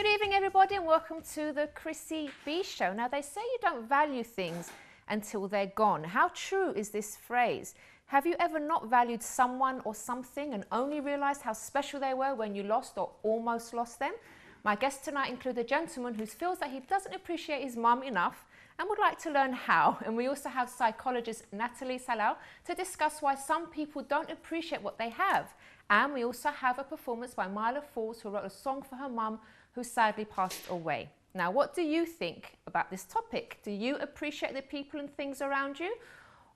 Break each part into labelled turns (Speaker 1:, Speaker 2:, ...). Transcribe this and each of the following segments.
Speaker 1: Good evening, everybody, and welcome to the Chrissy B Show. Now, they say you don't value things until they're gone. How true is this phrase? Have you ever not valued someone or something and only realized how special they were when you lost or almost lost them? My guests tonight include a gentleman who feels that he doesn't appreciate his mum enough and would like to learn how. And we also have psychologist Nathalie Salaun to discuss why some people don't appreciate what they have. And we also have a performance by Mila Falls, who wrote a song for her mum, who sadly passed away. Now, what do you think about this topic? Do you appreciate the people and things around you?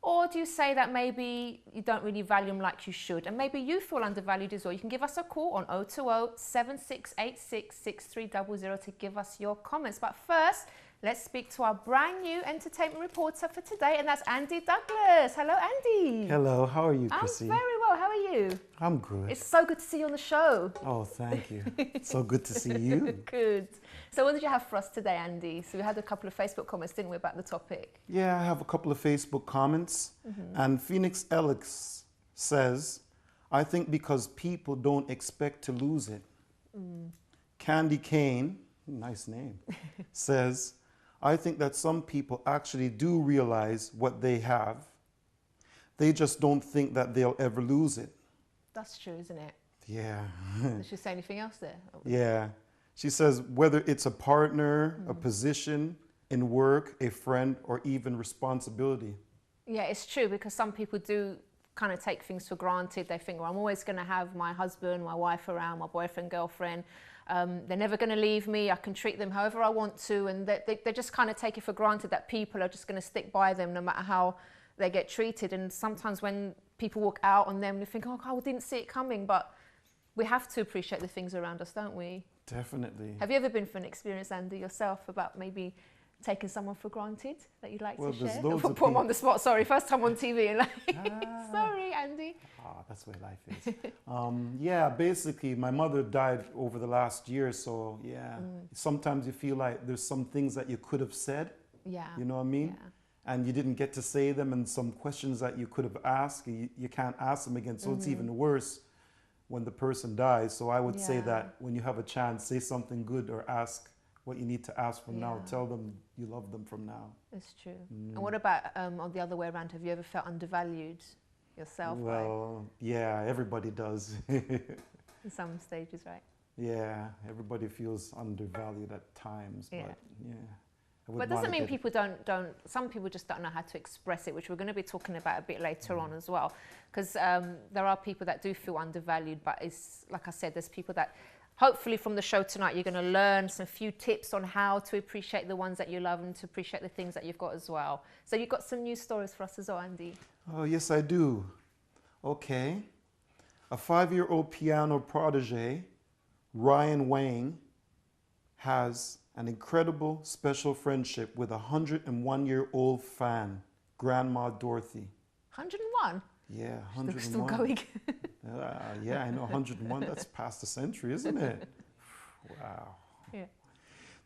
Speaker 1: Or do you say that maybe you don't really value them like you should? And maybe you feel undervalued as well. You can give us a call on 020-7686-6300 to give us your comments. But first, let's speak to our brand new entertainment reporter for today, and that's Andy Douglas. Hello, Andy.
Speaker 2: Hello, how are you, Chrissy?
Speaker 1: I'm very well. How are you?
Speaker 2: I'm good.
Speaker 1: It's so good to see you on the show.
Speaker 2: Oh, thank you. So good to see you.
Speaker 1: Good. So what did you have for us today, Andy? So we had a couple of Facebook comments, didn't we, about the topic?
Speaker 2: Yeah, I have a couple of Facebook comments. And Phoenix Alex says, I think because people don't expect to lose it. Candy Kane, nice name, says, I think that some people actually do realize what they have. They just don't think that they'll ever lose it.
Speaker 1: That's true, isn't it?
Speaker 2: Yeah.
Speaker 1: Did she say anything else there?
Speaker 2: Yeah. She says whether it's a partner, a position in work, a friend, or even responsibility. Yeah,
Speaker 1: it's true, because some people do kind of take things for granted. They think, well, I'm always going to have my husband, my wife around, my boyfriend, girlfriend. They're never going to leave me. I can treat them however I want to. And they just kind of take it for granted that people are just going to stick by them no matter how they get treated. And sometimes when people walk out on them, you think, oh, God, I didn't see it coming. But we have to appreciate the things around us, don't we?
Speaker 2: Definitely.
Speaker 1: Have you ever been for an experience, Andy, yourself, about maybe taking someone for granted that you'd like to share? Put them on the spot, sorry, first time on TV and sorry, Andy.
Speaker 2: That's the way life is. Yeah, basically, my mother died over the last year, so yeah. Sometimes you feel like there's some things that you could have said. Yeah. You know what I mean? Yeah. And you didn't get to say them, and some questions that you could have asked, you can't ask them again, so it's even worse when the person dies. So I would say that when you have a chance, say something good or ask what you need to ask from now. Tell them you love them from now. It's true. And what about on the other way around? Have you ever felt undervalued yourself? Well, yeah, everybody does.
Speaker 1: In some stages, right?
Speaker 2: Yeah, everybody feels undervalued at times, but yeah.
Speaker 1: But it doesn't mean people don't, some people just don't know how to express it, which we're going to be talking about a bit later on as well. Because there are people that do feel undervalued, but it's, like I said, there's people that, hopefully from the show tonight, you're going to learn some few tips on how to appreciate the ones that you love and to appreciate the things that you've got as well. So you've got some news stories for us as well, Andy.
Speaker 2: Oh, yes, I do. Okay. A 5-year-old piano protege, Ryan Wang, has an incredible special friendship with a 101-year-old fan, Grandma Dorothy.
Speaker 1: 101?
Speaker 2: Yeah, 101.
Speaker 1: Still going.
Speaker 2: Yeah, I know, 101, that's past a century, isn't it? Wow. Yeah.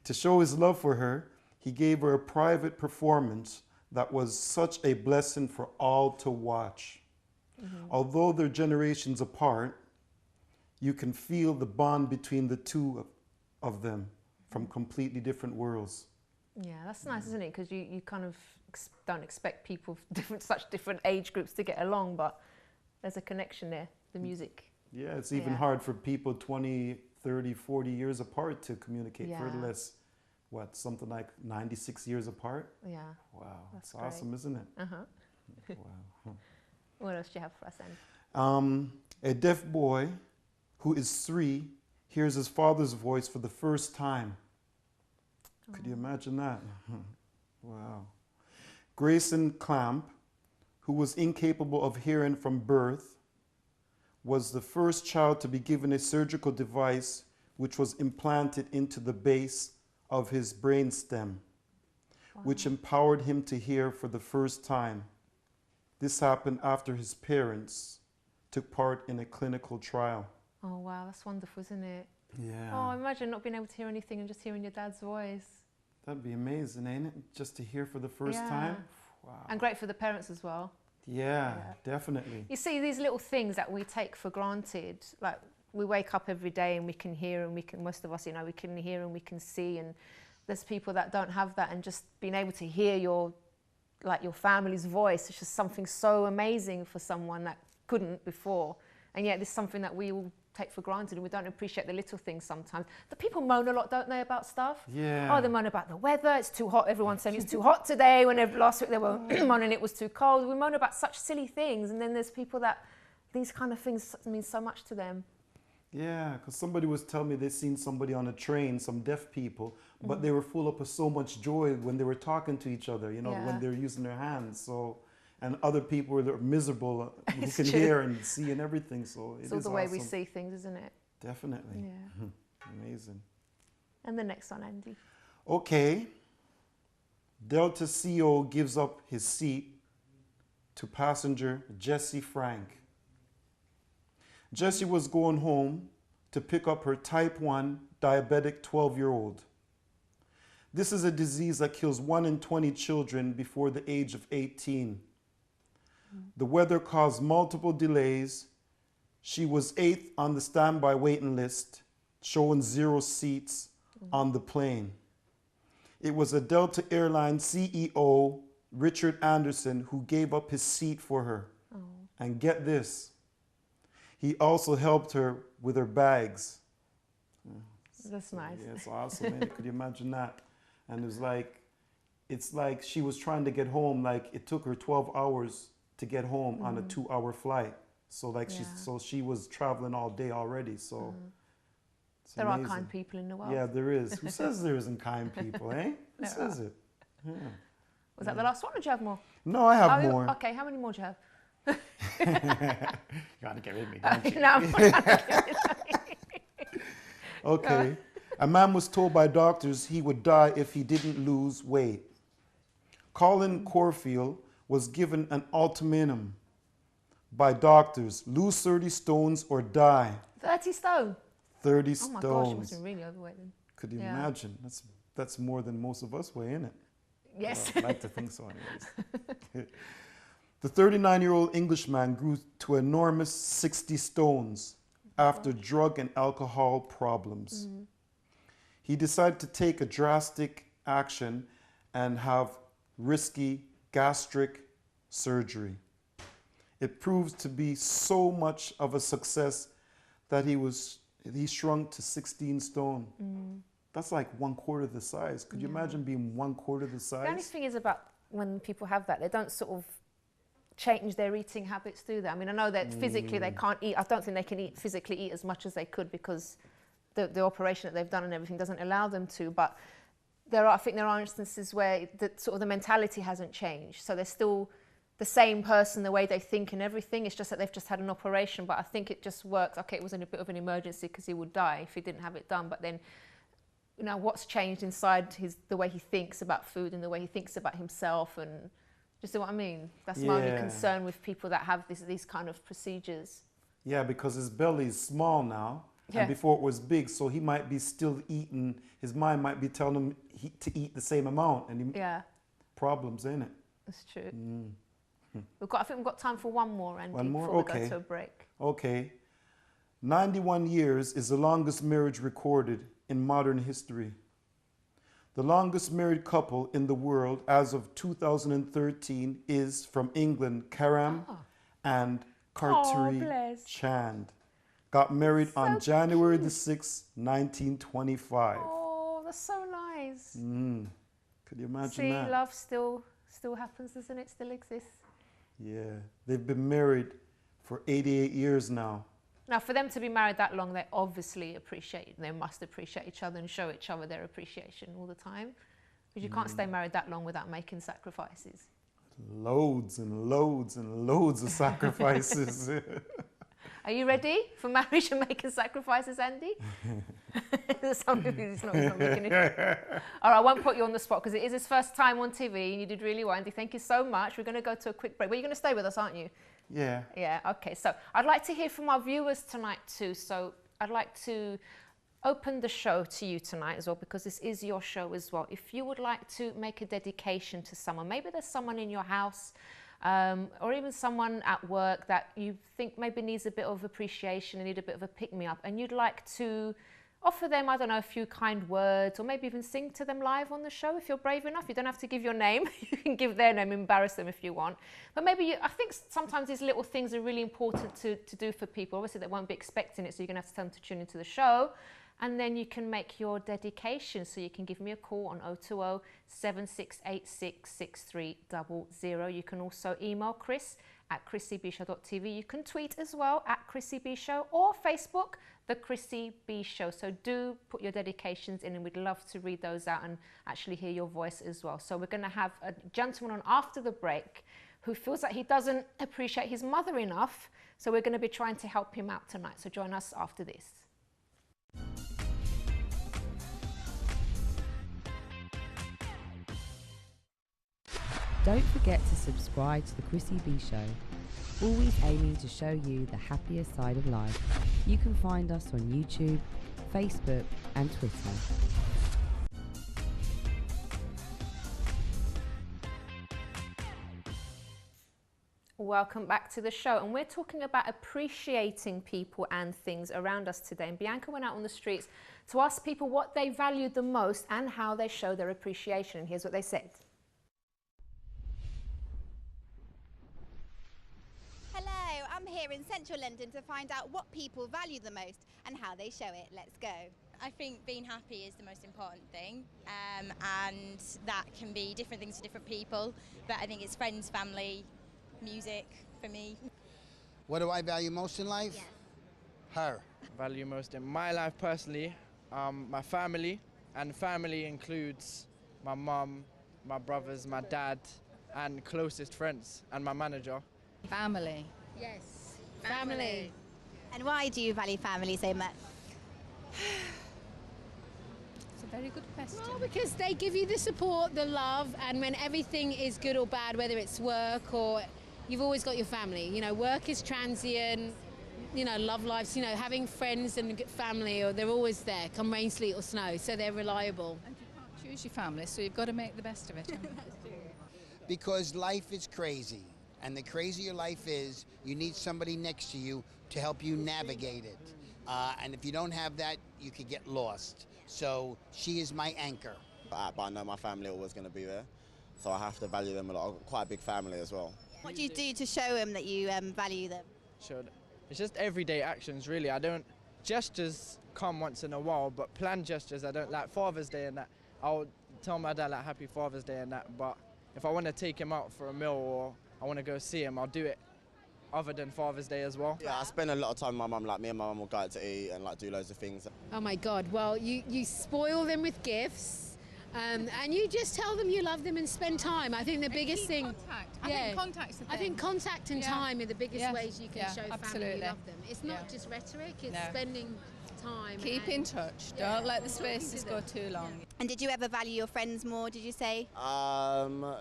Speaker 2: To show his love for her, he gave her a private performance that was such a blessing for all to watch. Although they're generations apart, you can feel the bond between the two of them from completely different worlds.
Speaker 1: Yeah, that's nice, isn't it? Because you kind of don't expect people of such different age groups to get along, but there's a connection there, the music.
Speaker 2: Yeah, it's even hard for people 20, 30, 40 years apart to communicate, further less, what, something like 96 years apart?
Speaker 1: Yeah.
Speaker 2: Wow, that's awesome, isn't it?
Speaker 1: Wow. What else do you have for us, Andy?
Speaker 2: A deaf boy who is 3 hears his father's voice for the first time. Could you imagine that? Wow. Grayson Clamp, who was incapable of hearing from birth, was the first child to be given a surgical device which was implanted into the base of his brainstem, which empowered him to hear for the first time. This happened after his parents took part in a clinical trial.
Speaker 1: Oh, wow, that's wonderful, isn't it?
Speaker 2: Yeah.
Speaker 1: Oh, imagine not being able to hear anything and just hearing your dad's voice.
Speaker 2: That'd be amazing, ain't it? Just to hear for the first time. Wow.
Speaker 1: And great for the parents as well.
Speaker 2: Yeah, definitely.
Speaker 1: You see, these little things that we take for granted, like we wake up every day and we can hear, and most of us, you know, we can hear and we can see, and there's people that don't have that, and just being able to hear your family's voice, it's just something so amazing for someone that couldn't before. And yet it's something that we all take for granted, and we don't appreciate the little things sometimes. The people moan a lot, don't they, about stuff?
Speaker 2: Yeah.
Speaker 1: Oh, they moan about the weather, it's too hot, everyone's saying it's too hot today, when last week they were moaning it was too cold. We moan about such silly things, and then there's people that these kind of things mean so much to them.
Speaker 2: Yeah, because somebody was telling me they seen somebody on a train, some deaf people, but they were full up of so much joy when they were talking to each other, you know, when they were using their hands. So, and other people were miserable who can hear and see and everything. So
Speaker 1: it's all the way we see things, isn't it?
Speaker 2: Definitely.
Speaker 1: Yeah.
Speaker 2: Amazing.
Speaker 1: And the next one, Andy.
Speaker 2: Okay. Delta CO gives up his seat to passenger Jessie Frank. Jessie was going home to pick up her type 1 diabetic 12-year-old. This is a disease that kills 1 in 20 children before the age of 18. The weather caused multiple delays. She was 8th on the standby waiting list, showing 0 seats on the plane. It was a Delta Airlines CEO, Richard Anderson, who gave up his seat for her. And get this, he also helped her with her bags.
Speaker 1: That's nice.
Speaker 2: Yeah, it's awesome, man. Could you imagine that? And it's like she was trying to get home. Like it took her 12 hours to get home on a 2-hour flight. So like she was traveling all day already. So
Speaker 1: there are kind people in the world.
Speaker 2: Yeah, there is. Who says there isn't kind people, eh? Who says it? Yeah.
Speaker 1: Was that the last one, or do you have more?
Speaker 2: No, I have more.
Speaker 1: Okay, how many more do you have?
Speaker 2: You gotta get rid of me, don't you?
Speaker 1: No,
Speaker 2: okay. A man was told by doctors he would die if he didn't lose weight. Colin Corfield was given an ultimatum by doctors: lose 30 stones or die.
Speaker 1: 30 stone?
Speaker 2: 30 stones.
Speaker 1: Oh my gosh, you must have been really overweight then.
Speaker 2: Could you imagine? That's more than most of us weigh, isn't it?
Speaker 1: Yes.
Speaker 2: Well, I'd like to think so anyways. The 39-year-old Englishman grew to enormous 60 stones after drug and alcohol problems. He decided to take a drastic action and have risky gastric surgery. It proved to be so much of a success that he shrunk to 16 stone. That's like 1/4 the size. Could you imagine being 1/4 the size?
Speaker 1: The only thing is about when people have that, they don't sort of change their eating habits, do they? I mean, I know that physically they can't eat. I don't think they can physically eat as much as they could because the operation that they've done and everything doesn't allow them to. But I think there are instances where the mentality hasn't changed. So they're still the same person, the way they think and everything. It's just that they've just had an operation. But I think it just works. Okay, it was in a bit of an emergency because he would die if he didn't have it done. But then, you know, what's changed inside the way he thinks about food and the way he thinks about himself, and just what I mean. That's my only concern with people that have these kind of procedures. Yeah,
Speaker 2: because his belly is small now, and before it was big, so he might be still eating. His mind might be telling him to eat the same amount, and problems, ain't it?
Speaker 1: That's true. I think we've got time for one more, Andy,
Speaker 2: one more?
Speaker 1: Before we go to a break.
Speaker 2: Okay. 91 years is the longest marriage recorded in modern history. The longest married couple in the world as of 2013 is from England, Karam and Karturi Chand. Got married on January the 6th, 1925.
Speaker 1: Oh, that's so nice.
Speaker 2: Could you imagine that?
Speaker 1: See, love still happens, doesn't it? Still exists.
Speaker 2: Yeah, they've been married for 88 years now.
Speaker 1: Now, for them to be married that long, they obviously they must appreciate each other and show each other their appreciation all the time. Because you can't stay married that long without making sacrifices. Loads
Speaker 2: and loads and loads of sacrifices.
Speaker 1: Are you ready for marriage and making sacrifices, Andy? He's not looking at you. All right, I won't put you on the spot because it is his first time on TV and you did really well, Andy. Thank you so much. We're going to go to a quick break. But you're going to stay with us, aren't you?
Speaker 2: Yeah.
Speaker 1: Yeah, okay. So I'd like to hear from our viewers tonight too. So I'd like to open the show to you tonight as well, because this is your show as well. If you would like to make a dedication to someone, maybe there's someone in your house or even someone at work that you think maybe needs a bit of appreciation and need a bit of a pick-me-up, and you'd like to offer them, I don't know, a few kind words, or maybe even sing to them live on the show if you're brave enough. You don't have to give your name. You can give their name, embarrass them if you want. But maybe I think sometimes these little things are really important to do for people. Obviously, they won't be expecting it, so you're going to have to tell them to tune into the show. And then you can make your dedication. So you can give me a call on 020 7686 6300. You can also email Chris at chrissybshow.tv. You can tweet as well at Chrissy B Show, or Facebook, The Chrissy B Show. So do put your dedications in, and we'd love to read those out and actually hear your voice as well. So we're going to have a gentleman on after the break who feels like he doesn't appreciate his mother enough. So we're going to be trying to help him out tonight. So join us after this.
Speaker 3: Don't forget to subscribe to The Chrissy B Show, always aiming to show you the happier side of life. You can find us on YouTube, Facebook and Twitter.
Speaker 1: Welcome back to the show, and we're talking about appreciating people and things around us today. And Bianca went out on the streets to ask people what they valued the most and how they show their appreciation. And here's what they said.
Speaker 4: Hello, I'm here in central London to find out what people value the most and how they show it. Let's go.
Speaker 5: I think being happy is the most important thing, and that can be different things to different people, but I think it's friends, family, music for me.
Speaker 6: What do I value most in life?
Speaker 4: Yes.
Speaker 6: Her.
Speaker 7: Value most in my life personally, my family, and family includes my mum, my brothers, my dad, and closest friends, and my manager.
Speaker 8: Family.
Speaker 4: Yes.
Speaker 8: Family.
Speaker 4: And why do you value family so much?
Speaker 8: It's a very good question. Well, because they give you the support, the love, and when everything is good or bad, whether it's work or you've always got your family. You know, work is transient, you know, love lives, you know, having friends and family, or they're always there, come rain, sleet or snow, so they're reliable.
Speaker 9: And you can't choose your family, so you've got to make the best of it.
Speaker 4: That's true.
Speaker 6: Because life is crazy, and the crazier life is, you need somebody next to you to help you navigate it. And if you don't have that, you could get lost. So she is my anchor.
Speaker 10: But I know my family are always going to be there, so I have to value them a lot. I've got quite a big family as well.
Speaker 4: What do you do to show them that you value them?
Speaker 7: Sure. It's just everyday actions, really. I don't, gestures come once in a while, but planned gestures, I don't like. Father's Day and that, I'll tell my dad like Happy Father's Day and that, but if I want to take him out for a meal or I want to go see him, I'll do it other than Father's Day as well.
Speaker 10: Yeah, I spend a lot of time with my mum. Like me and my mum will go out to eat and like do loads of things.
Speaker 8: Oh my God, well, you spoil them with gifts. And you just tell them you love them and spend time. I think the biggest thing.
Speaker 9: Contact. I think contact's the thing.
Speaker 8: I think contact and time are the biggest ways you can show
Speaker 9: absolutely.
Speaker 8: family you love them. It's not just rhetoric, it's spending time.
Speaker 9: Keep in touch. Don't let the spaces go too long.
Speaker 4: And did you ever value your friends more, did you say?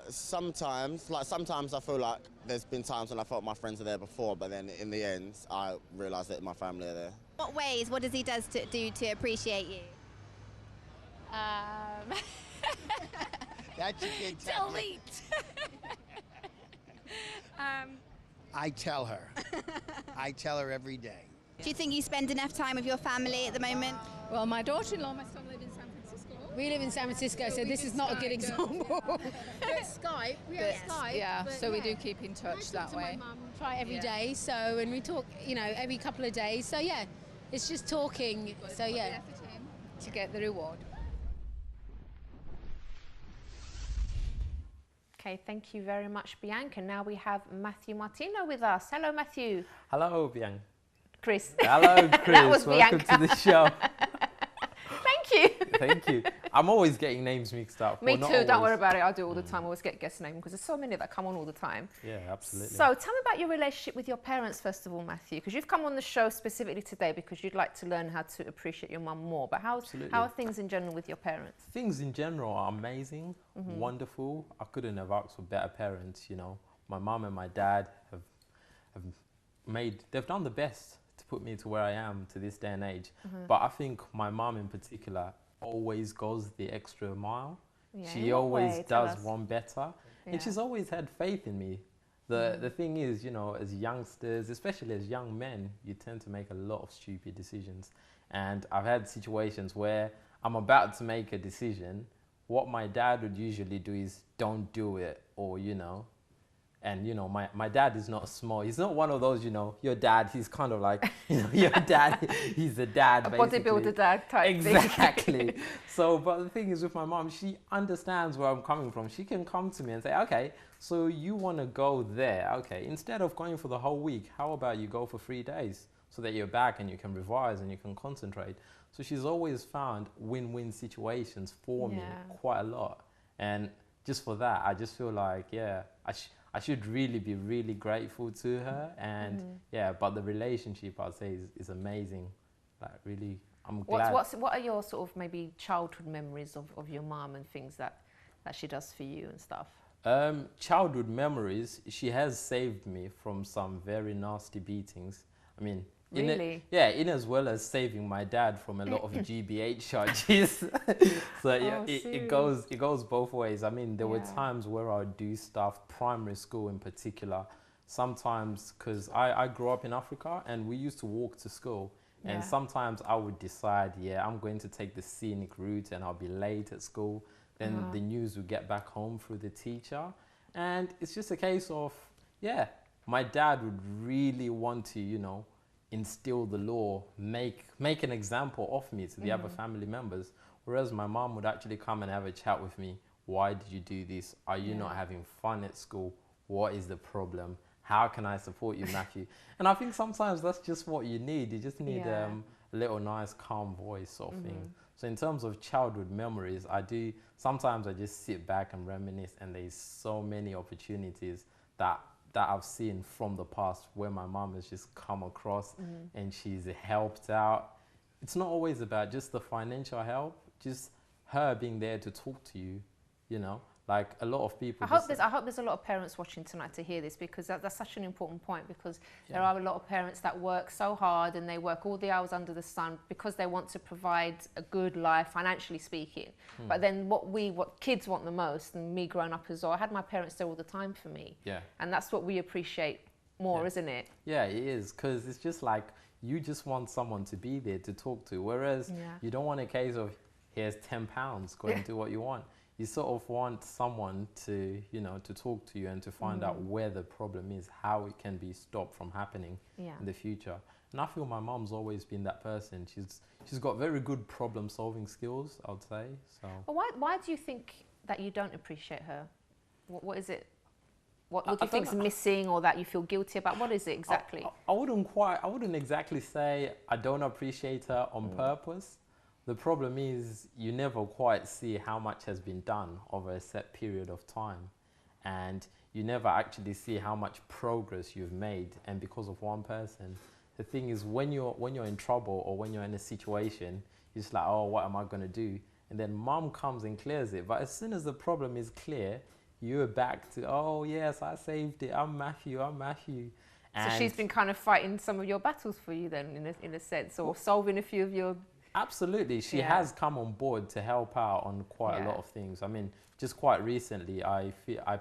Speaker 10: Sometimes I feel like there's been times when I felt my friends are there before, but then in the end, I realise that my family are there.
Speaker 4: What ways, what does he do to appreciate you?
Speaker 6: That's a good
Speaker 9: Delete.
Speaker 6: I tell her. I tell her every day.
Speaker 4: Do you think you spend enough time with your family at the moment?
Speaker 9: Well, my daughter-in-law, my son live in San Francisco.
Speaker 8: We live in San Francisco, so this is not a good example. But Skype, we have Skype.
Speaker 9: Yeah,
Speaker 8: but
Speaker 9: so we do keep in touch that way.
Speaker 8: My mum, try every day, so, and we talk, you know, every couple of days. So yeah, it's just talking. So yeah.
Speaker 9: To get the reward.
Speaker 1: Okay, thank you very much, Bianca. Now we have Matthew Martino with us. Hello, Matthew.
Speaker 11: Hello, Bianca.
Speaker 1: Chris.
Speaker 11: Hello, Chris.
Speaker 1: That was
Speaker 11: Welcome
Speaker 1: Bianca.
Speaker 11: to the show.
Speaker 1: Thank you.
Speaker 11: Thank you. I'm always getting names mixed up.
Speaker 1: Me
Speaker 11: well,
Speaker 1: too, don't worry
Speaker 11: always.
Speaker 1: about it. I do all the time. I always get guest names because there's so many that come on all the time.
Speaker 11: Yeah, absolutely.
Speaker 1: So tell me about your relationship with your parents, first of all, Matthew, because you've come on the show specifically today because you'd like to learn how to appreciate your mum more. But how are things in general with your parents?
Speaker 11: Things in general are amazing, wonderful. I couldn't have asked for better parents, you know. My mum and my dad they've done the best to put me to where I am to this day and age. But I think my mum in particular always goes the extra mile.
Speaker 1: Yeah,
Speaker 11: she always does one better. And she's always had faith in me. The thing is, you know, as youngsters, especially as young men, you tend to make a lot of stupid decisions. And I've had situations where I'm about to make a decision. What my dad would usually do is don't do it, or, you know, and, you know, my dad is not small. He's not one of those, you know, your dad, he's kind of like, you know, your dad, he's a dad,
Speaker 1: a bodybuilder dad type
Speaker 11: exactly. So, but the thing is with my mom, she understands where I'm coming from. She can come to me and say, okay, so you want to go there. Okay, instead of going for the whole week, how about you go for 3 days so that you're back and you can revise and you can concentrate. So she's always found win-win situations for me quite a lot. And just for that, I just feel like, yeah, I should really be really grateful to her. And yeah, but the relationship, I'd say, is amazing. Like, really, I'm glad.
Speaker 1: What are your sort of maybe childhood memories of your mum and things that she does for you and stuff?
Speaker 11: Childhood memories, she has saved me from some very nasty beatings. I mean,
Speaker 1: really?
Speaker 11: In as well as saving my dad from a lot of GBH charges. So yeah, it goes both ways. I mean, there were times where I would do stuff, primary school in particular, sometimes, because I grew up in Africa and we used to walk to school. And sometimes I would decide, I'm going to take the scenic route and I'll be late at school. Then the news would get back home through the teacher. And it's just a case of, my dad would really want to, you know, instill the law, make an example of me to the other family members. Whereas my mom would actually come and have a chat with me. Why did you do this? Are you not having fun at school? What is the problem? How can I support you, Matthew? And I think sometimes that's just what you need. You just need a little nice, calm voice sort of thing. So in terms of childhood memories, sometimes I just sit back and reminisce, and there's so many opportunities that I've seen from the past where my mom has just come across and she's helped out. It's not always about just the financial help, just her being there to talk to you, you know. Like a lot of people.
Speaker 1: I hope there's a lot of parents watching tonight to hear this, because that's such an important point, because there are a lot of parents that work so hard and they work all the hours under the sun because they want to provide a good life, financially speaking. But then what kids want the most, and me growing up as well, I had my parents there all the time for me. Yeah. And that's what we appreciate more, isn't it? Yeah, it is, because it's just like you just want someone to be there to talk to, whereas you don't want a case of here's £10, go and do what you want. You sort of want someone to, you know, to talk to you and to find out where the problem is, how it can be stopped from happening in the future. And I feel my mom's always been that person. She's got very good problem-solving skills, I would say. So. Well, why do you think that you don't appreciate her? What is it? What do you think's missing, or that you feel guilty about? What is it exactly?
Speaker 11: I wouldn't exactly say I don't appreciate her on purpose. The problem is you never quite see how much has been done over a set period of time, and you never actually see how much progress you've made, and because of one person. The thing is, when you're in trouble or when you're in a situation, you're just like, oh, what am I going to do? And then mom comes and clears it. But as soon as the problem is clear, you're back to, oh yes, I saved it, I'm Matthew. And
Speaker 1: so she's been kind of fighting some of your battles for you then, in a sense, or solving a few of your...
Speaker 11: Absolutely. She has come on board to help out on quite a lot of things. I mean, just quite recently, I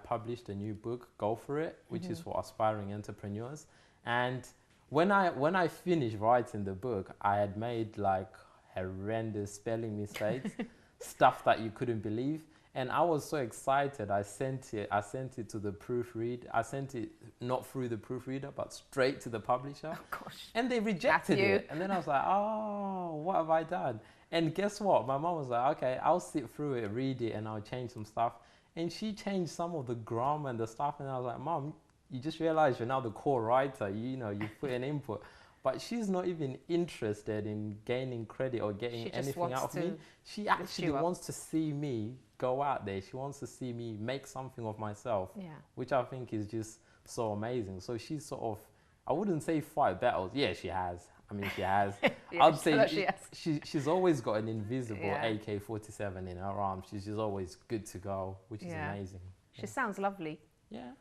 Speaker 11: published a new book, Go For It, which is for aspiring entrepreneurs. And when I finished writing the book, I had made like horrendous spelling mistakes, stuff that you couldn't believe. And I was so excited, I sent it to the proofreader. I sent it not through the proofreader, but straight to the publisher. Oh, gosh. And they rejected it. And then I was like, oh, what have I done? And guess what? My mom was like, okay, I'll sit through it, read it, and I'll change some stuff. And she changed some of the grammar and the stuff. And I was like, Mom, you just realized you're now the core writer. You know, you put an input. But she's not even interested in gaining credit or getting anything out of me. She actually wants to see me go out there. She wants to see me make something of myself, which I think is just so amazing. So she's sort of, I wouldn't say fight battles. Yeah, she has. I mean, she has. I'd say she's always got an invisible AK-47 in her arm. She's always good to go, which is amazing.
Speaker 1: She sounds lovely. Yeah.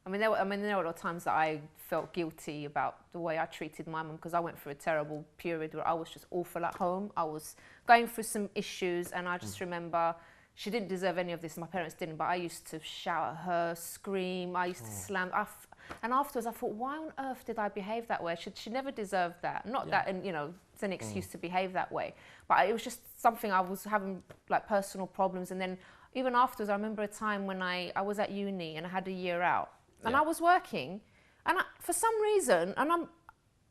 Speaker 1: I mean, there were a lot of times that I felt guilty about the way I treated my mum, because I went through a terrible period where I was just awful at home. I was going through some issues, and I just remember she didn't deserve any of this, my parents didn't, but I used to shout at her, scream, I used to slam. And afterwards I thought, why on earth did I behave that way? She never deserved that. Not that, and you know, it's an excuse to behave that way. But it was just something I was having, like personal problems. And then even afterwards, I remember a time when I was at uni and I had a year out. And I was working. And for some reason, and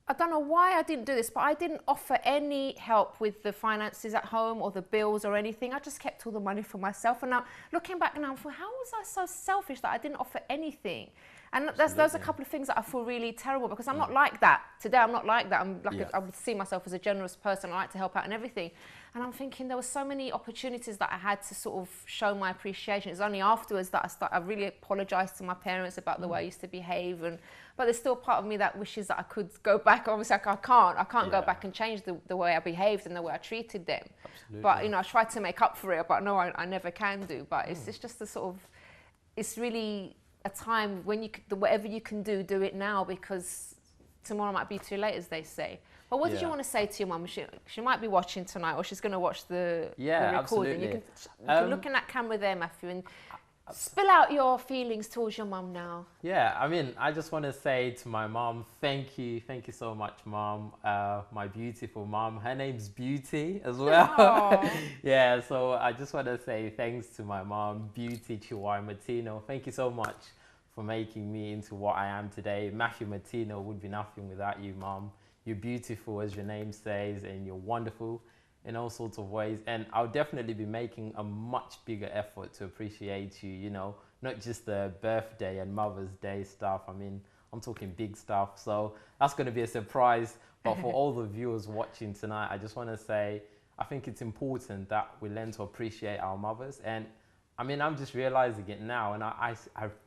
Speaker 1: I don't know why I didn't do this, but I didn't offer any help with the finances at home or the bills or anything. I just kept all the money for myself. And now, looking back now, I thought, how was I so selfish that I didn't offer anything? And those are a couple of things that I feel really terrible, because I'm not like that. Today, I'm not like that. I'm like I would see myself as a generous person. I like to help out and everything. And I'm thinking there were so many opportunities that I had to sort of show my appreciation. It's only afterwards that I really apologized to my parents about the way I used to behave. But there's still part of me that wishes that I could go back. Obviously, I can't go back and change the way I behaved and the way I treated them. Absolutely. But, you know, I tried to make up for it, but no, I never can do. But it's just the sort of, it's really a time when whatever you can do it now, because tomorrow might be too late, as they say. But what did you want to say to your mum? She might be watching tonight, or she's going to watch the recording.
Speaker 11: Absolutely.
Speaker 1: You can look in that camera there, Matthew, and spill out your feelings towards your mum now.
Speaker 11: Yeah, I mean, I just want to say to my mum, thank you so much, mum. My beautiful mum. Her name's Beauty as well. Yeah, so I just want to say thanks to my mum, Beauty Martino. Thank you so much for making me into what I am today. Matthew Martino would be nothing without you, mum. You're beautiful, as your name says, and you're wonderful in all sorts of ways. And I'll definitely be making a much bigger effort to appreciate you, you know, not just the birthday and Mother's Day stuff. I mean, I'm talking big stuff. So that's going to be a surprise. But for all the viewers watching tonight, I just want to say, I think it's important that we learn to appreciate our mothers. And I mean, I'm just realizing it now, and I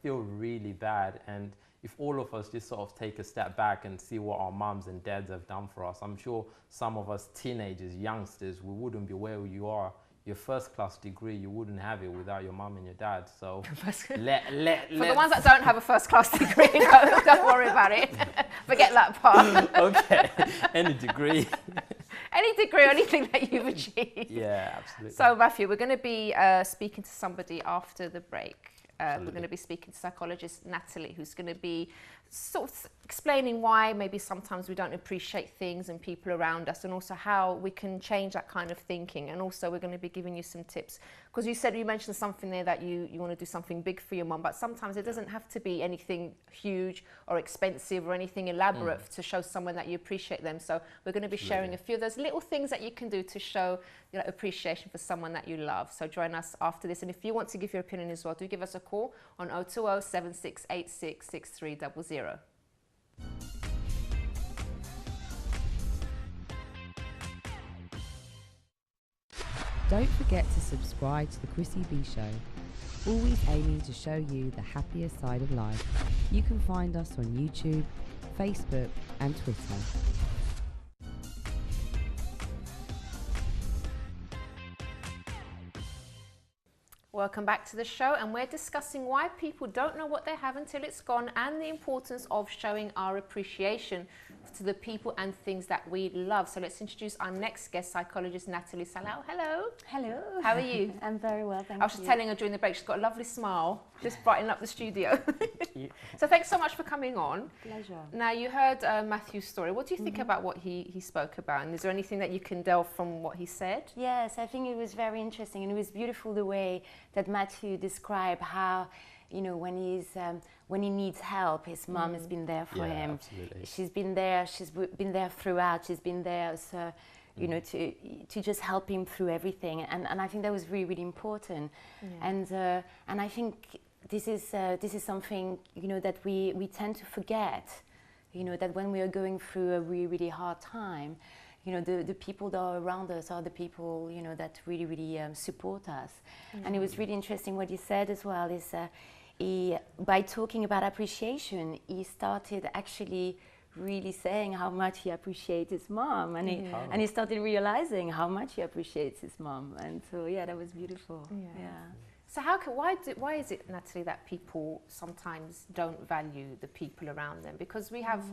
Speaker 11: feel really bad. And if all of us just sort of take a step back and see what our mums and dads have done for us, I'm sure some of us teenagers, youngsters, we wouldn't be where you are. Your first class degree, you wouldn't have it without your mum and your dad. So
Speaker 1: for the ones that don't have a first class degree, don't worry about it. Forget that part.
Speaker 11: Okay, any degree.
Speaker 1: Any degree or anything that you've achieved.
Speaker 11: Yeah, absolutely.
Speaker 1: So Matthew, we're going to be speaking to somebody after the break. We're going to be speaking to psychologist Nathalie, who's going to be sort of explaining why maybe sometimes we don't appreciate things and people around us, and also how we can change that kind of thinking. And also we're going to be giving you some tips, because you mentioned something there that you want to do something big for your mum, but sometimes it doesn't have to be anything huge or expensive or anything elaborate to show someone that you appreciate them. So we're going to be sharing a few of those little things that you can do to show, you know, appreciation for someone that you love. So join us after this, and if you want to give your opinion as well, do give us a call on 020 7686 6300.
Speaker 3: Don't forget to subscribe to the Chrissy B Show, always aiming to show you the happier side of life. You can find us on YouTube, Facebook and Twitter.
Speaker 1: Welcome back to the show, and we're discussing why people don't know what they have until it's gone, and the importance of showing our appreciation to the people and things that we love. So let's introduce our next guest, psychologist Nathalie Salaun. Hello.
Speaker 12: Hello.
Speaker 1: How are you?
Speaker 12: I'm very well, thank you.
Speaker 1: I was just telling her during the break, she's got a lovely smile, just brightening up the studio. So thanks so much for coming on.
Speaker 12: Pleasure.
Speaker 1: Now, you heard Matthew's story. What do you think about what he spoke about? And is there anything that you can delve from what he said?
Speaker 12: Yes, I think it was very interesting, and it was beautiful the way that Matthew described how, you know, when he needs help, his mom has been there for him.
Speaker 11: Absolutely.
Speaker 12: She's been there throughout. She's been there, so, you know, to just help him through everything. And I think that was really, really important. Yeah. And I think this is something, you know, that we tend to forget. You know, that when we are going through a really, really hard time, you know, the people that are around us are the people, you know, that really, really support us. And it was really interesting what he said as well, is by talking about appreciation, he started actually really saying how much he appreciates his mom, and he started realizing how much he appreciates his mom. And so, yeah, that was beautiful. Yeah.
Speaker 1: So why is it, Nathalie, that people sometimes don't value the people around them? Because we have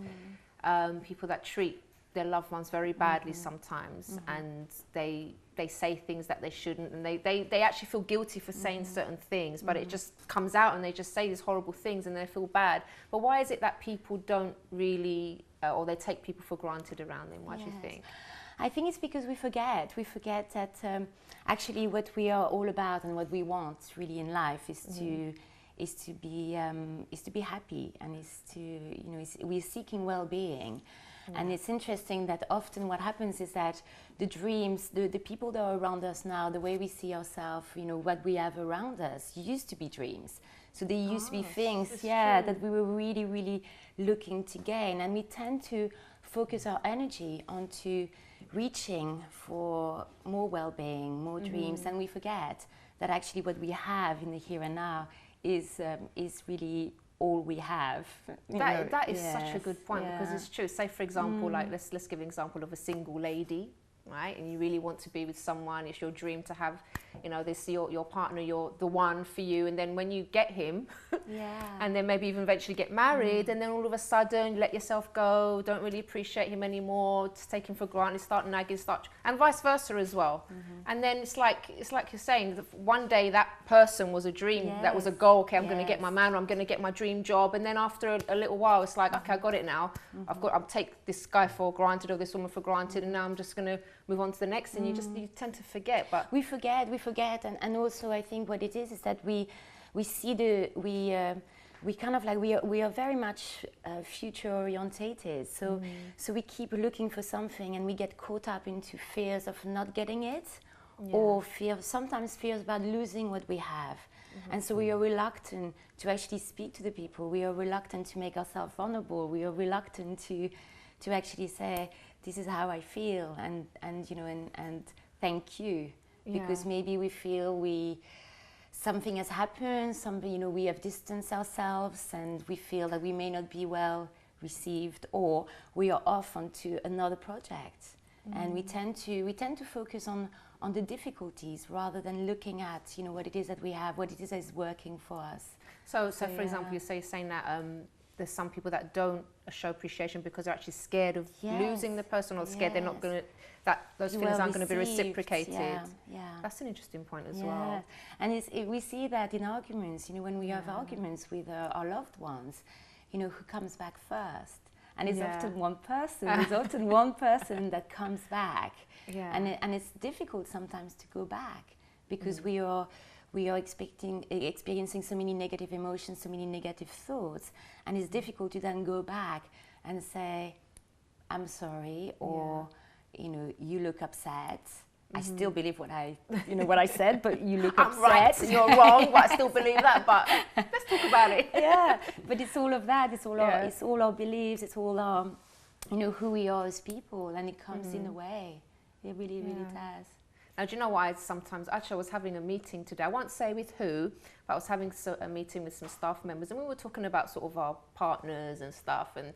Speaker 1: people that treat their loved ones very badly sometimes, and they say things that they shouldn't, and they actually feel guilty for saying certain things, but it just comes out and they just say these horrible things and they feel bad. But why is it that people don't really, or they take people for granted around them? Why do you think?
Speaker 12: I think it's because we forget that actually what we are all about and what we want really in life is to be happy, and we're seeking well-being. And it's interesting that often what happens is that the dreams, the people that are around us now, the way we see ourselves, what we have around us used to be dreams. So they used to be things, that we were really, really looking to gain. And we tend to focus our energy onto reaching for more well-being, more dreams, and we forget that actually what we have in the here and now is really all we have.
Speaker 1: That is such a good point, because it's true. Say for example, like let's give an example of a single lady, right? And you really want to be with someone. It's your dream to have, this your partner, you're the one for you. And then when you get him, and then maybe even eventually get married, and then all of a sudden you let yourself go, don't really appreciate him anymore, just take him for granted, start nagging, and vice versa as well. And then it's like you're saying, one day that person was a dream, that was a goal. Okay, I'm going to get my man, or I'm going to get my dream job. And then after a little while, it's like, okay, I got it now. I'll take this guy for granted, or this woman for granted, and now I'm just going to move on to the next. And you tend to forget. But
Speaker 12: we forget, and also I think what it is that we are very much future orientated. So we keep looking for something, and we get caught up into fears of not getting it, or sometimes fears about losing what we have. And so we are reluctant to actually speak to the people. We are reluctant to make ourselves vulnerable. We are reluctant to actually say, this is how I feel, and thank you. Because maybe we feel something has happened, we have distanced ourselves, and we feel that we may not be well received, or we are off onto another project. And we tend to focus on the difficulties rather than looking at what it is that we have, what it is that is working for us.
Speaker 1: So for example, you're saying that there's some people that don't show appreciation because they're actually scared of losing the person, or scared they're not going to, that those feelings aren't going to be reciprocated. That's an interesting point as well.
Speaker 12: And we see that in arguments, when we have arguments with our loved ones, who comes back first. And it's often one person. It's often one person that comes back. And it's difficult sometimes to go back, because we are experiencing so many negative emotions, so many negative thoughts, and it's difficult to then go back and say, I'm sorry, or you look upset. I still believe what I said, but you look upset.
Speaker 1: Right, you're wrong, but I still believe that. But let's talk about it.
Speaker 12: But it's all of that. It's all our beliefs. It's all our, who we are as people, and it comes in a way. It really, really does.
Speaker 1: Now, do you know why sometimes, actually I was having a meeting today, I won't say with who, but I was having a meeting with some staff members, and we were talking about sort of our partners and stuff, and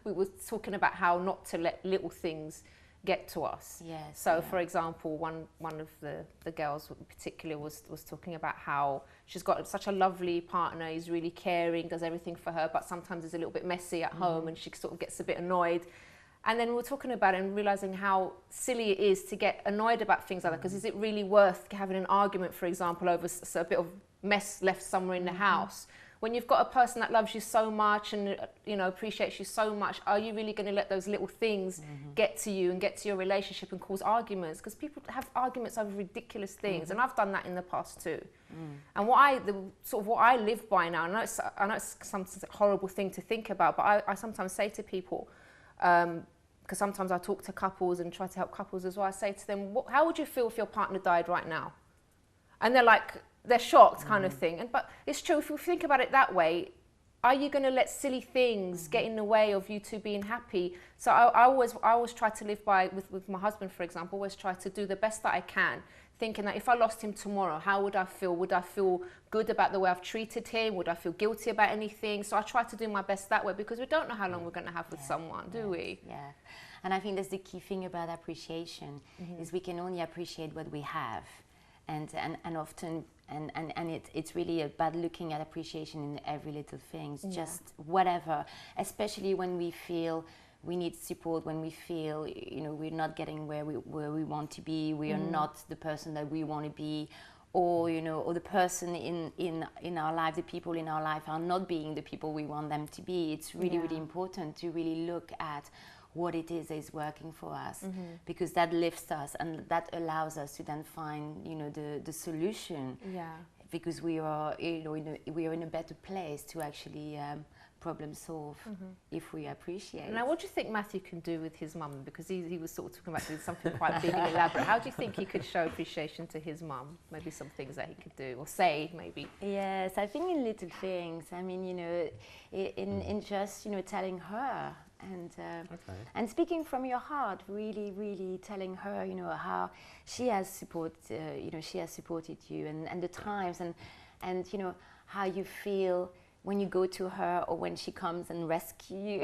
Speaker 1: we were talking about how not to let little things get to us. So for example, one of the girls in particular was talking about how she's got such a lovely partner, he's really caring, does everything for her, but sometimes it's a little bit messy at home, and she sort of gets a bit annoyed. And then we were talking about it and realizing how silly it is to get annoyed about things like that, because is it really worth having an argument, for example, over a bit of mess left somewhere in the house? When you've got a person that loves you so much and appreciates you so much, are you really going to let those little things get to you and get to your relationship and cause arguments? Because people have arguments over ridiculous things, and I've done that in the past too. And what I live by now, I know it's some horrible thing to think about, but I sometimes say to people, because sometimes I talk to couples and try to help couples as well, I say to them, how would you feel if your partner died right now? And they're shocked kind of thing. But it's true, if you think about it that way, are you going to let silly things get in the way of you two being happy? So I always try to live by, with my husband, for example, always try to do the best that I can, thinking that if I lost him tomorrow, how would I feel? Would I feel good about the way I've treated him? Would I feel guilty about anything? So I try to do my best that way, because we don't know how long we're going to have with someone, do we?
Speaker 12: And I think that's the key thing about appreciation, is we can only appreciate what we have. And often, it's really about looking at appreciation in every little thing, just whatever, especially when we feel we need support when we feel, you know, we're not getting where we want to be, we are not the person that we want to be, or, you know, or the person in our life, the people in our life are not being the people we want them to be. It's really, really important to really look at what it is that is working for us, because that lifts us and that allows us to then find, you know, the solution. Yeah. Because we are, you know, we are in a better place to actually problem solve if we appreciate.
Speaker 1: Now, what do you think Matthew can do with his mum? Because he was sort of talking about doing something quite big and elaborate. How do you think he could show appreciation to his mum? Maybe some things that he could do or say, maybe.
Speaker 12: Yes, I think in little things. I mean, you know, in just, you know, telling her and speaking from your heart, really, really telling her, you know, how she has you know, she has supported you, and the times and you know, how you feel when you go to her or when she comes and rescue you.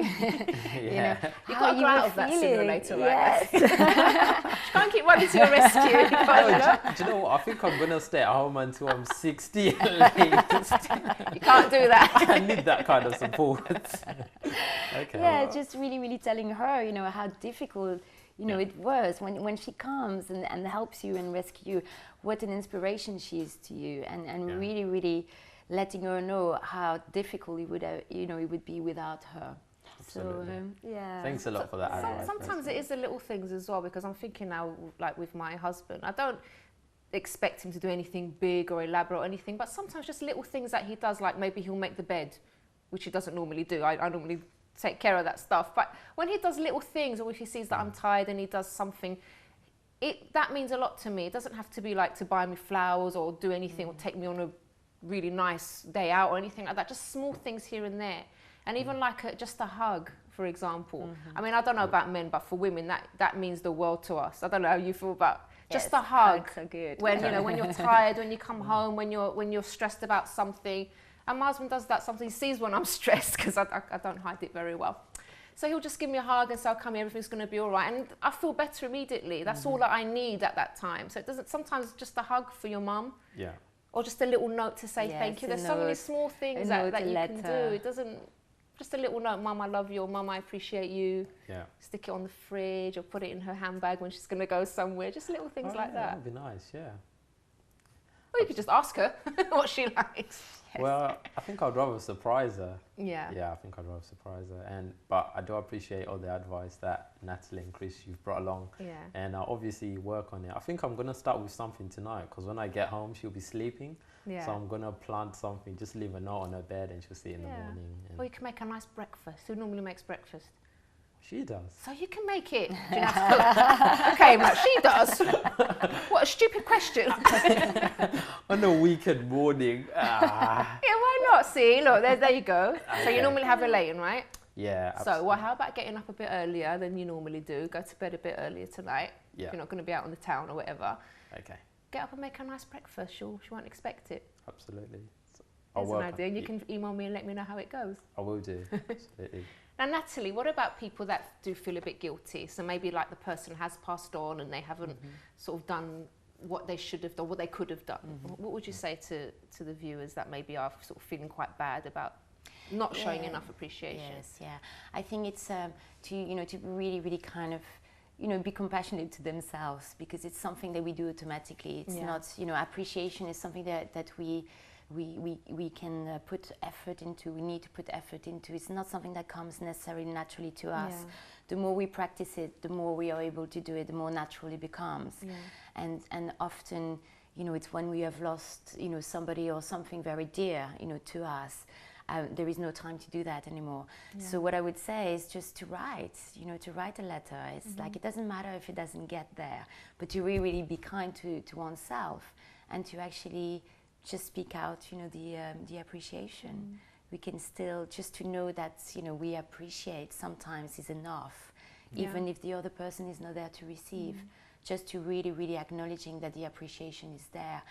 Speaker 12: You know,
Speaker 1: you've got to go out of that sooner or later, right?
Speaker 12: Yes.
Speaker 1: She can't keep running to your rescue.
Speaker 11: Do you know what? I think I'm going to stay at home until I'm 60 at least.
Speaker 1: You can't do that.
Speaker 11: I need that kind of support. Okay.
Speaker 12: Yeah, just really, really telling her, you know, how difficult, you know, it was when she comes and helps you and rescue you, what an inspiration she is to you, and really, really letting her know how difficult it would, you know, it would be without her.
Speaker 11: Absolutely.
Speaker 12: So, yeah.
Speaker 11: Thanks a lot for that advice.
Speaker 1: Sometimes it is the little things as well, because I'm thinking now, like with my husband, I don't expect him to do anything big or elaborate or anything, but sometimes just little things that he does, like maybe he'll make the bed, which he doesn't normally do. I normally take care of that stuff, but when he does little things, or if he sees that I'm tired and he does something, that means a lot to me. It doesn't have to be like to buy me flowers or do anything or take me on a really nice day out or anything like that, just small things here and there. And even like just a hug, for example. I mean, I don't know about men, but for women that means the world to us. I don't know how you feel about just a hug.
Speaker 12: Hugs are good.
Speaker 1: When you know, when you're tired, when you come home, when you're stressed about something. And my husband does that sometimes. He sees when I'm stressed, because I don't hide it very well. So he'll just give me a hug and say, "Oh, come here, everything's going to be all right." And I feel better immediately. That's all that I need at that time. So it doesn't, sometimes just a hug for your mum. Yeah. Or just a little note to say thank you. There's so many small things that you can do. It doesn't, just a little note, "Mum, I love you," or "Mum, I appreciate you." Yeah. Stick it on the fridge or put it in her handbag when she's going to go somewhere. Just little things like that.
Speaker 11: That'd be nice, yeah.
Speaker 1: Or you could just ask her what she likes.
Speaker 11: Well, I think I'd rather surprise her.
Speaker 1: Yeah.
Speaker 11: Yeah, I think I'd rather surprise her. But I do appreciate all the advice that Nathalie and Chris you've brought along. Yeah. And I'll obviously work on it. I think I'm going to start with something tonight, because when I get home, she'll be sleeping. Yeah. So I'm going to plant something, just leave a note on her bed and she'll see it in the morning.
Speaker 1: Or you can make a nice breakfast. Who normally makes breakfast?
Speaker 11: She does.
Speaker 1: So you can make it. Do you have to okay, but she does. What a stupid question.
Speaker 11: On a weekend morning.
Speaker 1: Yeah, why not? See, look, there you go. Okay. So you normally have a late, right?
Speaker 11: Yeah, absolutely.
Speaker 1: So, well, how about getting up a bit earlier than you normally do? Go to bed a bit earlier tonight.
Speaker 11: Yeah.
Speaker 1: If you're not going to be out in the town or whatever.
Speaker 11: Okay.
Speaker 1: Get up and make a nice breakfast. She won't expect it.
Speaker 11: Absolutely.
Speaker 1: There's an idea. And you can email me and let me know how it goes.
Speaker 11: I will do. Absolutely.
Speaker 1: Now, Nathalie, what about people that do feel a bit guilty? So maybe like the person has passed on and they haven't sort of done what they should have done, what they could have done. What would you say to the viewers that maybe are sort of feeling quite bad about not showing enough appreciation?
Speaker 12: Yes, yeah. I think it's to really, really kind of, you know, be compassionate to themselves, because it's something that we do automatically. It's not, you know, appreciation is something that we can put effort into, we need to put effort into. It's not something that comes necessarily naturally to us. The more we practice it, the more we are able to do it, the more natural it becomes. And often, you know, it's when we have lost, you know, somebody or something very dear, you know, to us, there is no time to do that anymore. So what I would say is just to write, you know, to write a letter. It's like, it doesn't matter if it doesn't get there, but to really be kind to oneself, and to actually just speak out, you know, the appreciation. We can still, just to know that, you know, we appreciate sometimes is enough, even if the other person is not there to receive. Just to really, really acknowledging that the appreciation is there.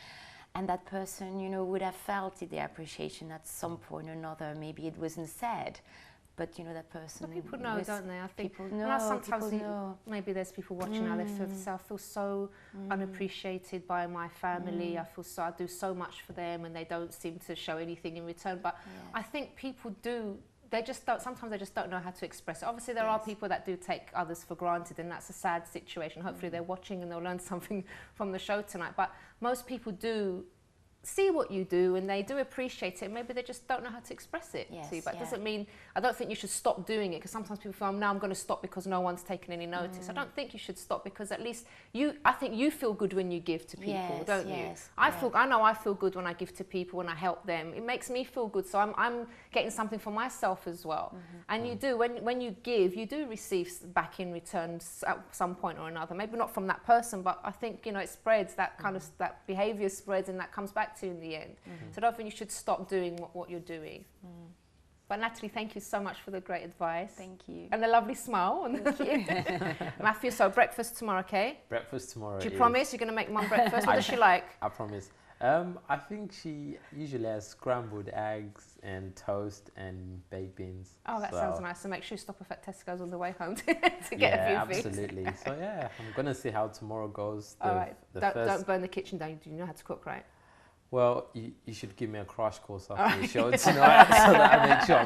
Speaker 12: And that person, you know, would have felt the appreciation at some point or another. Maybe it wasn't said, but, you know, that person...
Speaker 1: But people know, don't they? I think
Speaker 12: people know.
Speaker 1: Sometimes maybe there's people watching now, they feel, I feel so unappreciated by my family. I do so much for them and they don't seem to show anything in return. But I think people do, they just don't, sometimes they just don't know how to express it. Obviously there are people that do take others for granted, and that's a sad situation. Hopefully they're watching and they'll learn something from the show tonight. But most people do see what you do and they do appreciate it. Maybe they just don't know how to express it to you. But it doesn't mean, I don't think you should stop doing it, because sometimes people feel, now I'm going to stop because no one's taken any notice. I don't think you should stop, because at least I think you feel good when you give to people, don't you? I know I feel good when I give to people, when I help them. It makes me feel good, so I'm getting something for myself as well. And you do, when you give, you do receive back in return at some point or another. Maybe not from that person, but I think, you know, it spreads, that kind of, that behaviour spreads, and that comes back to you in the end. So I don't think you should stop doing what you're doing. But Nathalie, thank you so much for the great advice.
Speaker 12: Thank you.
Speaker 1: And the lovely smile.
Speaker 12: Thank you.
Speaker 1: Matthew, so breakfast tomorrow, okay?
Speaker 11: Breakfast tomorrow.
Speaker 1: Do you promise you're going to make mum breakfast? What does she like?
Speaker 11: I promise. I think she usually has scrambled eggs and toast and baked beans.
Speaker 1: Oh, that sounds nice. So make sure you stop off at Tesco's on the way home to get a few things.
Speaker 11: Absolutely. So yeah, I'm going to see how tomorrow goes.
Speaker 1: All right. Don't burn the kitchen down. You know how to cook, right?
Speaker 11: Well, you should give me a crash course after the show tonight, so that I make sure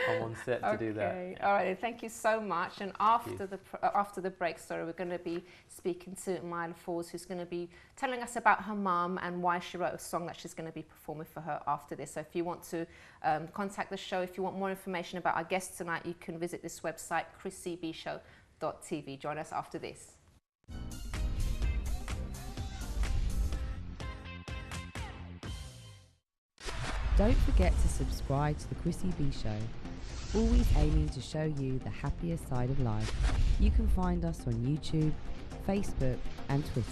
Speaker 11: I'm on set to do that.
Speaker 1: All right, thank you so much. And after the break, we're going to be speaking to Mila Falls, who's going to be telling us about her mum and why she wrote a song that she's going to be performing for her after this. So if you want to contact the show, if you want more information about our guests tonight, you can visit this website, chrissybshow.tv. Join us after this.
Speaker 3: Don't forget to subscribe to the Chrissy B Show, always aiming to show you the happier side of life. You can find us on YouTube, Facebook and Twitter.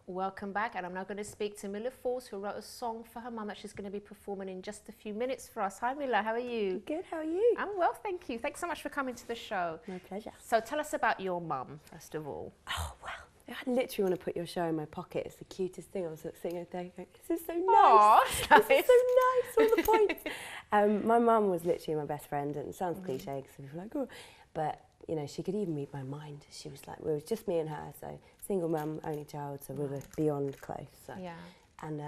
Speaker 1: Welcome back, and I'm now going to speak to Mila Falls, who wrote a song for her mum that she's going to be performing in just a few minutes for us. Hi Mila, how are you?
Speaker 13: Good, how are you?
Speaker 1: I'm well, thank you. Thanks so much for coming to the show.
Speaker 13: My pleasure.
Speaker 1: So tell us about your mum, first of all.
Speaker 13: Oh, well, I literally want to put your show in my pocket. It's the cutest thing. I was sitting there going, this is so nice.
Speaker 1: Aww,
Speaker 13: this is so nice, all the points. My mum was literally my best friend, and it sounds cliche because people are like, oh, but you know, she could even read my mind. She was like, it was just me and her, so single mum, only child, so we were beyond close. So. Yeah. And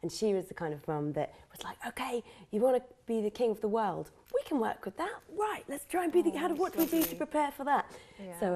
Speaker 13: and she was the kind of mum that was like, okay, you want to be the king of the world? We can work with that. Right, let's try and be what do we do to prepare for that? Yeah. So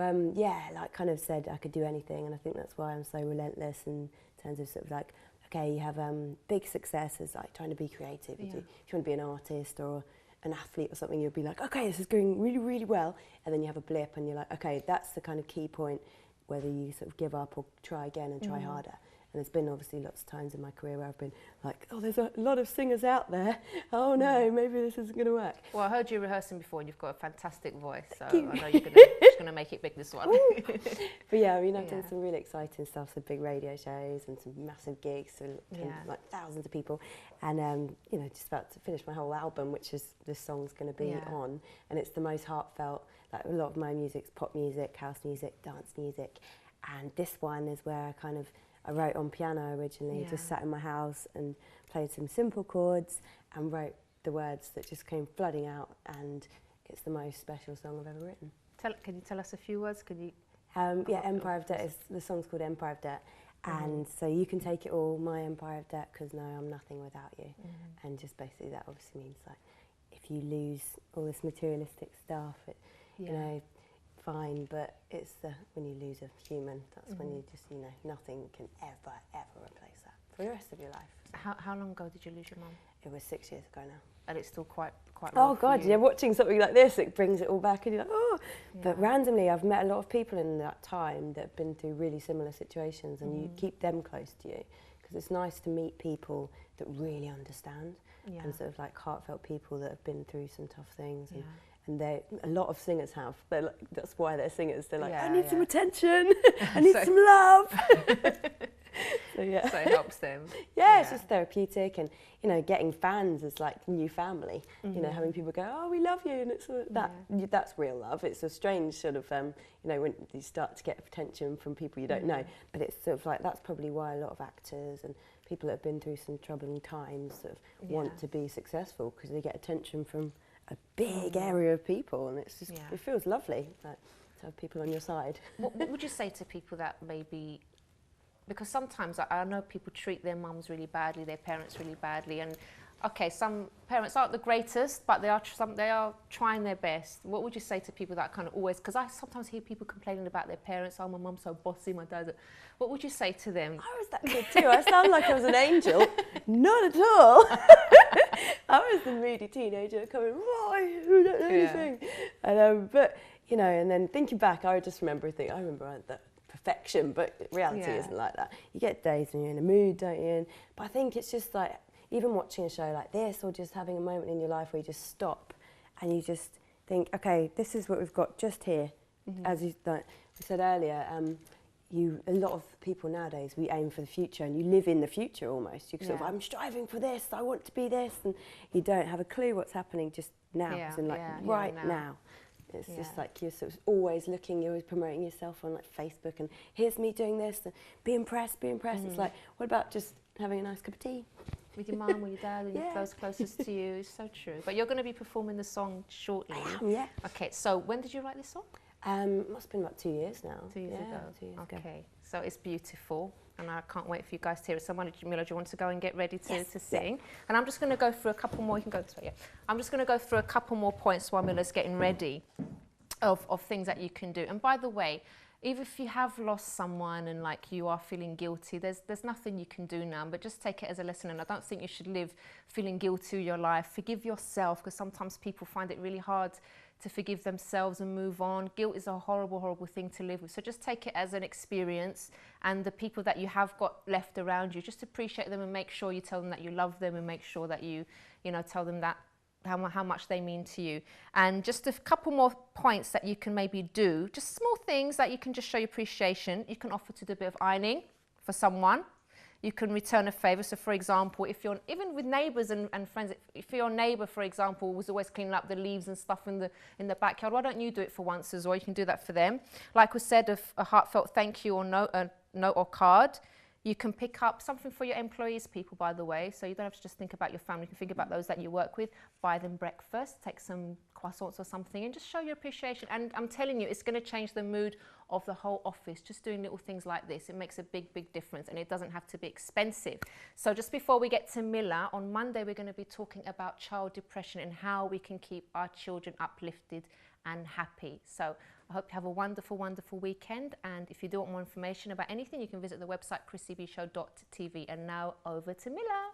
Speaker 13: like kind of said I could do anything, and I think that's why I'm so relentless in terms of sort of like, okay, you have big successes like trying to be creative. If you want to be an artist or an athlete or something, you'll be like, okay, this is going really, really well, and then you have a blip and you're like, okay, that's the kind of key point, whether you sort of give up or try again and try harder. And there's been obviously lots of times in my career where I've been like, oh, there's a lot of singers out there. Oh no, maybe this isn't going to work.
Speaker 1: Well, I heard you rehearsing before, and you've got a fantastic voice, so I know you're just going to make it big this one.
Speaker 13: But yeah, I mean, I've done some really exciting stuff, some big radio shows and some massive gigs with like thousands of people. And you know, just about to finish my whole album, which is this song's going to be on, and it's the most heartfelt. Like a lot of my music's pop music, house music, dance music, and this one is where I wrote on piano originally, just sat in my house and played some simple chords and wrote the words that just came flooding out, and it's the most special song I've ever written.
Speaker 1: Can you tell us a few words? Can you?
Speaker 13: Empire of Debt the song's called Empire of Debt, and so you can take it all, my empire of debt, because no, I'm nothing without you. And just basically that obviously means like, if you lose all this materialistic stuff, you know, fine, but it's when you lose a human, that's when you just, you know, nothing can ever replace that for the rest of your life.
Speaker 1: How long ago did you lose your mum?
Speaker 13: It was 6 years ago now.
Speaker 1: And it's still quite
Speaker 13: oh God, yeah, watching something like this, it brings it all back and you're like, oh. But randomly, I've met a lot of people in that time that have been through really similar situations, and you keep them close to you, because it's nice to meet people that really understand, and sort of like heartfelt people that have been through some tough things. And a lot of singers have. Like, that's why they're singers. They're like, I need some attention. I need some love. So it
Speaker 1: helps them.
Speaker 13: It's just therapeutic, and you know, getting fans is like new family. You know, having people go, oh, we love you, and it's that's real love. It's a strange sort of, you know, when you start to get attention from people you don't know. But it's sort of like, that's probably why a lot of actors and people that have been through some troubling times sort of want to be successful, because they get attention from a big area of people, and it's just it feels lovely, like, to have people on your side.
Speaker 1: What would you say to people that maybe because sometimes I know people treat their mums really badly, their parents really badly, and okay, some parents aren't the greatest, but they are trying their best. What would you say to people that kind of always, because I sometimes hear people complaining about their parents, oh, my mum's so bossy, my dad's... What would you say to them?
Speaker 13: I was that kid too. I sound like I was an angel. Not at all. I was the moody teenager coming, why? Who don't know anything? And, but, you know, and then thinking back, I just remember I remember that perfection, but reality isn't like that. You get days when you're in a mood, don't you? And, but I think it's just like, even watching a show like this or just having a moment in your life where you just stop and you just think, okay, this is what we've got just here. As you said earlier, a lot of people nowadays, we aim for the future and you live in the future almost. You sort of, I'm striving for this, I want to be this, and you don't have a clue what's happening just now, as in like right now. It's just like you're sort of always looking, you're always promoting yourself on like Facebook and here's me doing this, and be impressed. It's like, what about just having a nice cup of tea?
Speaker 1: With your mum or your dad and those closest to you. It's so true. But you're going to be performing the song shortly.
Speaker 13: I am, yeah.
Speaker 1: Okay, so when did you write this song?
Speaker 13: Must have been about 2 years now.
Speaker 1: 2 years ago.
Speaker 13: 2 years ago.
Speaker 1: Okay, so it's beautiful. And I can't wait for you guys to hear it. So, Mila, do you want to go and get ready to sing? Yeah. And I'm just going to go through a couple more. You can go this way, yeah. I'm just going to go through a couple more points while Mila's getting ready of things that you can do. And by the way, even if you have lost someone and like you are feeling guilty, there's nothing you can do now, but just take it as a lesson. And I don't think you should live feeling guilty your life. Forgive yourself, because sometimes people find it really hard to forgive themselves and move on. Guilt is a horrible, horrible thing to live with. So just take it as an experience, and the people that you have got left around you, just appreciate them and make sure you tell them that you love them, and make sure that you tell them that how much they mean to you. And just a couple more points that you can maybe do, just small things that you can just show your appreciation. You can offer to do a bit of ironing for someone. You can return a favour. So for example, if you're, even with neighbours and friends, if your neighbour, for example, was always cleaning up the leaves and stuff in the backyard, why don't you do it for once as well? You can do that for them. Like we said, a heartfelt thank you or note or card. You can pick up something for your employees, people, by the way, so you don't have to just think about your family. You can think about those that you work with. Buy them breakfast, take some croissants or something, and just show your appreciation. And I'm telling you, it's going to change the mood of the whole office. Just doing little things like this, it makes a big, big difference, and it doesn't have to be expensive. So just before we get to Mila, on Monday we're going to be talking about child depression and how we can keep our children uplifted and happy. So I hope you have a wonderful, wonderful weekend. And if you do want more information about anything, you can visit the website chrissybshow.tv. And now over to Mila.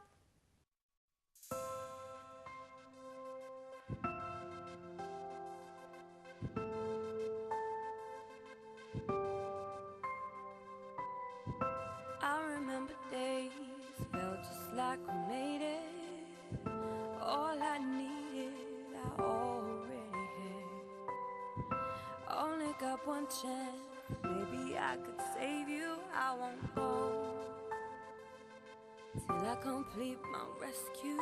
Speaker 14: I remember days felt just like we made it. All I needed, I already had. Only got one chance, maybe I could save you. I won't go till I complete my rescue.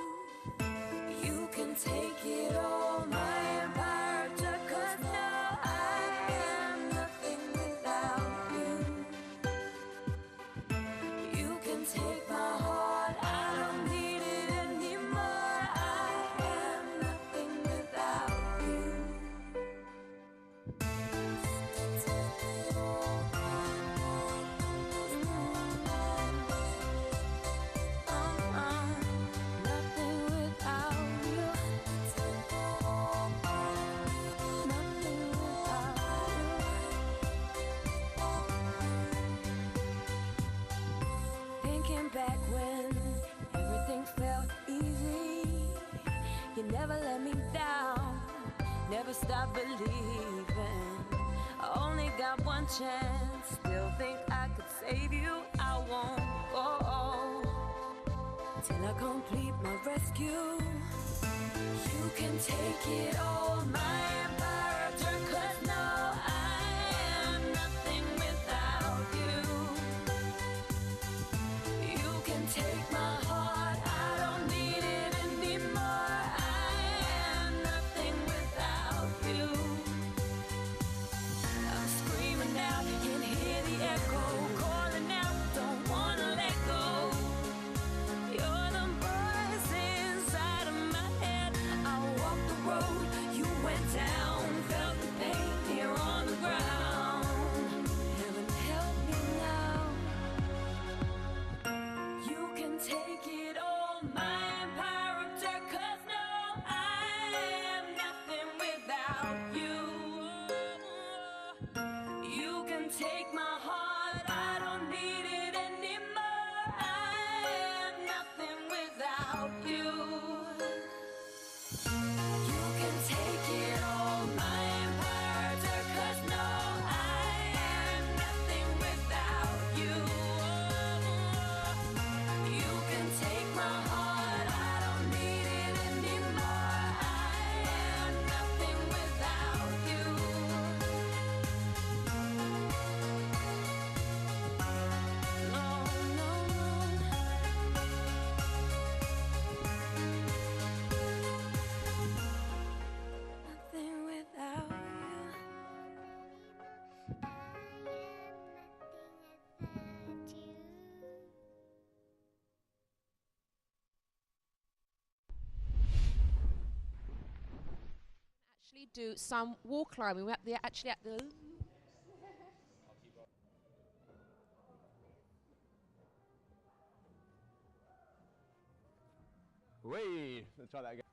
Speaker 14: You can take it all, my empire, just 'cause now I am nothing without you. You can take my heart, I don't need it anymore. I am nothing without you. Nothing without you. Nothing without you. Thinking back when everything felt easy, you never let me down, never stop believing. I only got one chance, still think I could save you. I won't go till I complete my rescue. You can take it all, my empire, just 'cause no, I am nothing without you. You can take my heart, I don't need it anymore. I am nothing without you. I'm screaming out, can hear the echo, calling out, don't wanna let go. You're the voice inside of my head. I walked the road you went down. without you. You can take my heart, I don't need it anymore. I am nothing without you. You can take it all, my empire, 'cause no, I am nothing without you. You can take my heart, I don't need it anymore. I am nothing without you. No, no, no. Nothing without you.
Speaker 1: Actually do some wall climbing. We're actually at the...
Speaker 15: Wait, let's try that again.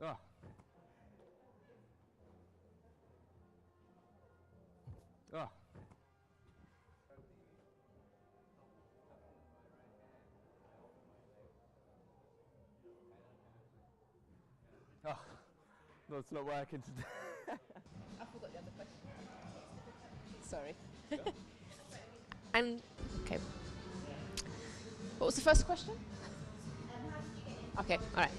Speaker 15: Oh. Oh. Oh. No, it's not working today.
Speaker 1: I forgot the other question. Sorry. And, okay. What was the first question? Okay, all right.